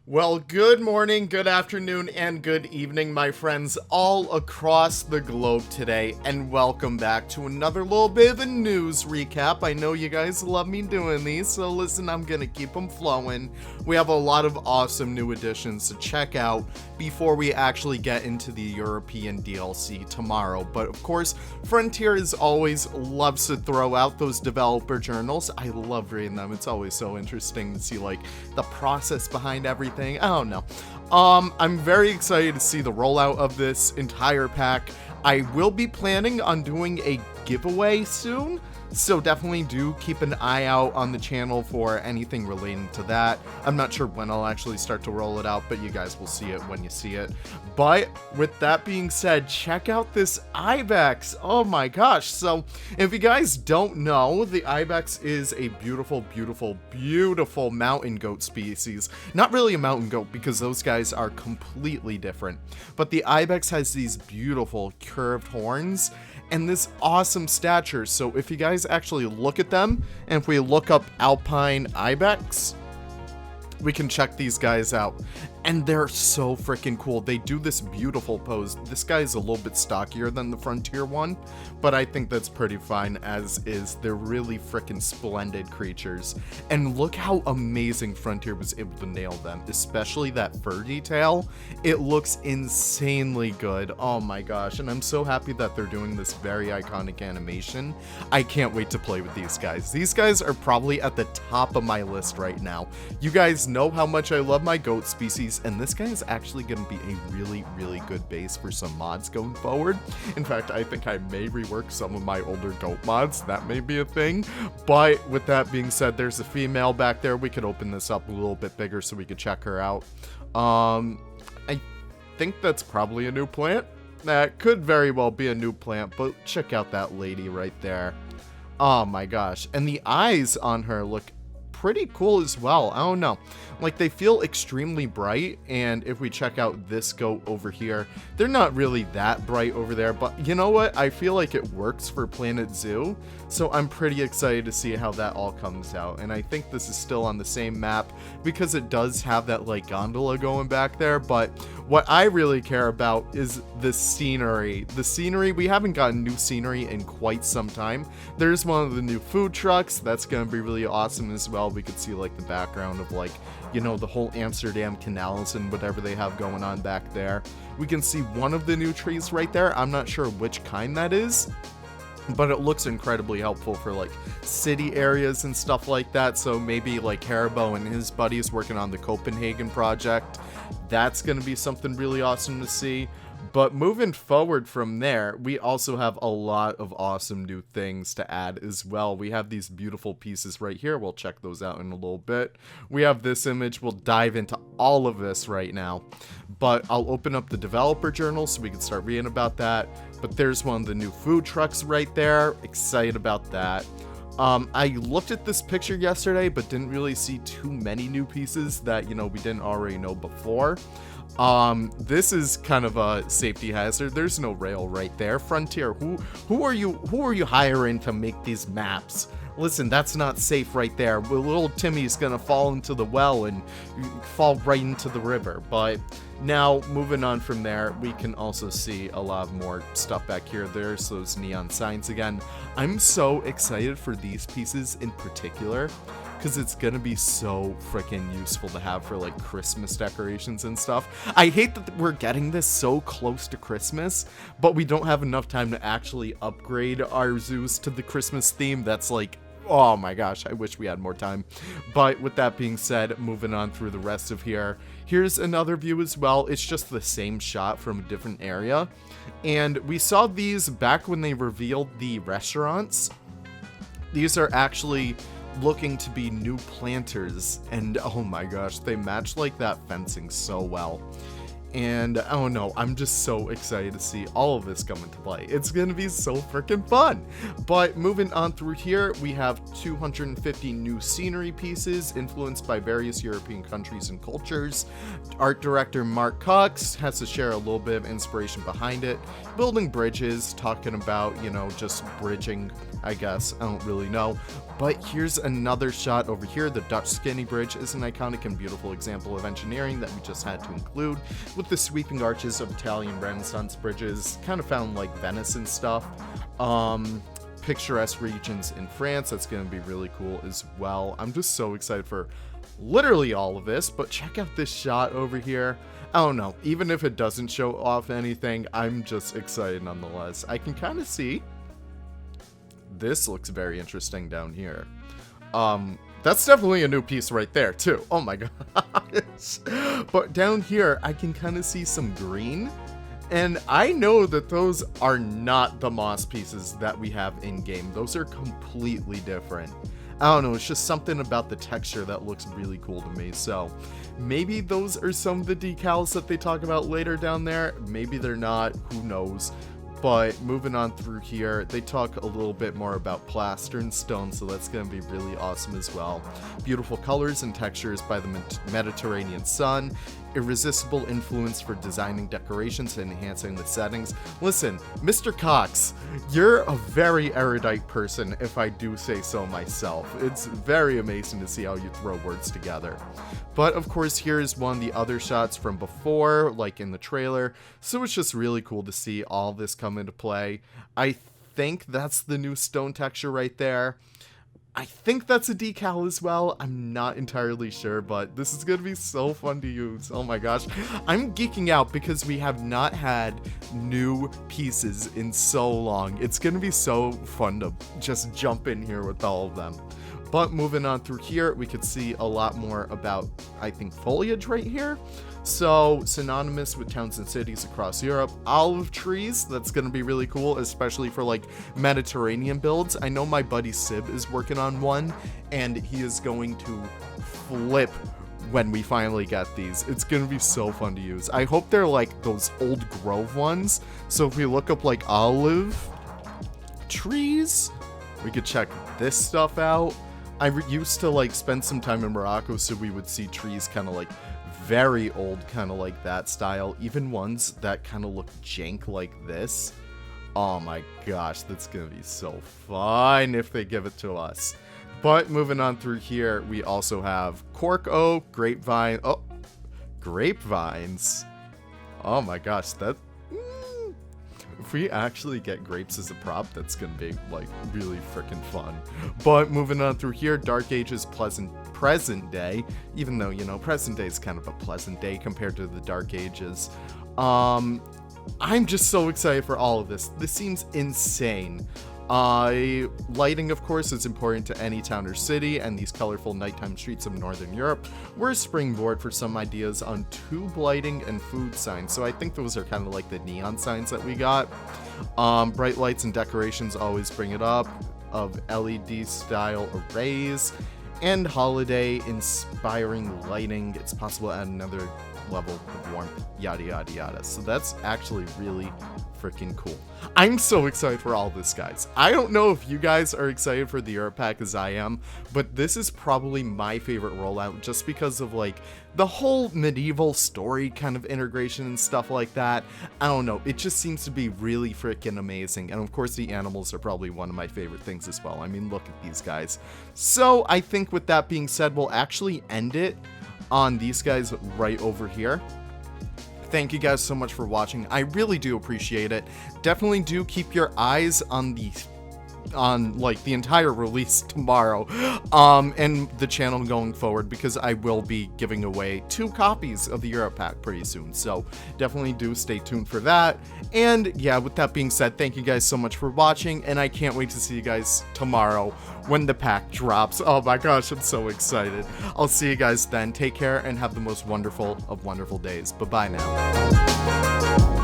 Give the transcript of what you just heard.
Well, good morning, good afternoon, and good evening, my friends, all across the globe today, and welcome back to another little bit of a news recap. I know you guys love me doing these, so listen, I'm gonna keep them flowing. We have a lot of awesome new additions to check out before we actually get into the European DLC tomorrow. But of course, Frontier as always loves to throw out those developer journals. I love reading them. It's always so interesting to see like the process behind everything. I don't know. I'm very excited to see the rollout of this entire pack. I will be planning on doing a giveaway soon, so definitely do keep an eye out on the channel for anything relating to that. I'm not sure when I'll actually start to roll it out, but you guys will see it when you see it. But with that being said, check out this Ibex. Oh my gosh. So if you guys don't know, the Ibex is a beautiful, beautiful, beautiful mountain goat species. Not really a mountain goat because those guys are completely different. But the Ibex has these beautiful curved horns and this awesome stature. So if you guys actually look at them, and if we look up Alpine Ibex, we can check these guys out. And they're so freaking cool. They do this beautiful pose. This guy is a little bit stockier than the Frontier one, but I think that's pretty fine as is. They're really freaking splendid creatures. And look how amazing Frontier was able to nail them, especially that fur detail. It looks insanely good. Oh my gosh. And I'm so happy that they're doing this very iconic animation. I can't wait to play with these guys. These guys are probably at the top of my list right now. You guys know how much I love my goat species, and this guy is actually going to be a really, really good base for some mods going forward. In fact, I think I may rework some of my older goat mods. That may be a thing. But with that being said, there's a female back there. We could open this up a little bit bigger so we could check her out. I think that's probably a new plant. That could very well be a new plant, but check out that lady right there. Oh my gosh. And the eyes on her look pretty cool as well. I don't know, like they feel extremely bright. And if we check out this goat over here, they're not really that bright over there, but you know what, I feel like it works for Planet Zoo, so I'm pretty excited to see how that all comes out. And I think this is still on the same map because it does have that like gondola going back there. But what I really care about is the scenery. We haven't gotten new scenery in quite some time. There's one of the new food trucks that's gonna be really awesome as well. We could see like the background of like, you know, the whole Amsterdam canals and whatever they have going on back there. We can see one of the new trees right there. I'm not sure which kind that is, but it looks incredibly helpful for like city areas and stuff like that. So maybe like Haribo and his buddies working on the Copenhagen project. That's going to be something really awesome to see. But moving forward from there, we also have a lot of awesome new things to add as well. We have these beautiful pieces right here. We'll check those out in a little bit. We have this image. We'll dive into all of this right now. But I'll open up the developer journal so we can start reading about that. But there's one of the new food trucks right there. Excited about that. I looked at this picture yesterday, but didn't really see too many new pieces that, you know, we didn't already know before. This is kind of a safety hazard. There's no rail right there. Frontier, who are you hiring to make these maps? Listen, that's not safe right there. Little Timmy's gonna fall into the well and fall right into the river. But now, moving on from there, we can also see a lot more stuff back here. There's those neon signs again. I'm so excited for these pieces in particular, because it's gonna be so freaking useful to have for like Christmas decorations and stuff. I hate that we're getting this so close to Christmas, but we don't have enough time to actually upgrade our zoos to the Christmas theme. That's like, oh my gosh, I wish we had more time. But with that being said, moving on through the rest of here, here's another view as well. It's just the same shot from a different area. And we saw these back when they revealed the restaurants. These are actually looking to be new planters, and oh my gosh, they match like that fencing so well. And I don't know, I'm just so excited to see all of this come into play. It's gonna be so freaking fun. But moving on through here, we have 250 new scenery pieces influenced by various European countries and cultures. Art director Mark Cox has to share a little bit of inspiration behind it. Building bridges, talking about, you know, just bridging, I guess. I don't really know. But here's another shot over here. The Dutch Skinny Bridge is an iconic and beautiful example of engineering that we just had to include, with the sweeping arches of Italian Renaissance bridges, kind of found like Venice and stuff. Picturesque regions in France, that's going to be really cool as well. I'm just so excited for literally all of this, but check out this shot over here. I don't know, even if it doesn't show off anything, I'm just excited nonetheless. I can kind of see this looks very interesting down here. That's definitely a new piece right there too. Oh my gosh. But down here, I can kind of see some green. And I know that those are not the moss pieces that we have in game. Those are completely different. I don't know, it's just something about the texture that looks really cool to me. So maybe those are some of the decals that they talk about later down there. Maybe they're not, who knows. But moving on through here, they talk a little bit more about plaster and stone, so that's going to be really awesome as well. Beautiful colors and textures by the Mediterranean sun. Irresistible influence for designing decorations and enhancing the settings. Listen, Mr. Cox, you're a very erudite person, if I do say so myself. It's very amazing to see how you throw words together. But of course, here's one of the other shots from before, like in the trailer. So it's just really cool to see all this come into play. I think that's the new stone texture right there. I think that's a decal as well. I'm not entirely sure, but this is going to be so fun to use. Oh my gosh. I'm geeking out because we have not had new pieces in so long. It's going to be so fun to just jump in here with all of them. But moving on through here, we could see a lot more about, I think, foliage right here. So, synonymous with towns and cities across Europe. Olive trees, that's going to be really cool, especially for, like, Mediterranean builds. I know my buddy Sib is working on one, and he is going to flip when we finally get these. It's going to be so fun to use. I hope they're, like, those old grove ones. So, if we look up, like, olive trees, we could check this stuff out. I used to, like, spend some time in Morocco, so we would see trees kind of, like, very old, kind of like that style. Even ones that kind of look jank like this. Oh my gosh, that's gonna be so fun if they give it to us. But moving on through here, we also have cork oak, grapevine. Oh, grapevines. Oh my gosh, that... If we actually get grapes as a prop, that's gonna be, like, really freaking fun. But moving on through here, Dark Ages present day, even though, you know, present day is kind of a pleasant day compared to the Dark Ages. I'm just so excited for all of this. This seems insane. Lighting, of course, is important to any town or city, and these colorful nighttime streets of Northern Europe were a springboard for some ideas on tube lighting and food signs. So I think those are kind of like the neon signs that we got. Bright lights and decorations always bring it up, of LED style arrays, and holiday inspiring lighting. It's possible to add another level of warmth, yada yada yada. So that's actually really freaking cool. I'm so excited for all this, guys. I don't know if you guys are excited for the Europe pack as I am, but this is probably my favorite rollout just because of, like, the whole medieval story kind of integration and stuff like that. I don't know, it just seems to be really freaking amazing. And of course the animals are probably one of my favorite things as well. I mean, look at these guys. So I think with that being said, we'll actually end it on these guys right over here. Thank you guys so much for watching. I really do appreciate it. Definitely do keep your eyes on the like the entire release tomorrow and the channel going forward, because I will be giving away 2 copies of the Europe pack pretty soon, so definitely do stay tuned for that. And yeah, with that being said, thank you guys so much for watching, and I can't wait to see you guys tomorrow when the pack drops. Oh my gosh, I'm so excited. I'll see you guys then. Take care and have the most wonderful of wonderful days. Bye bye now.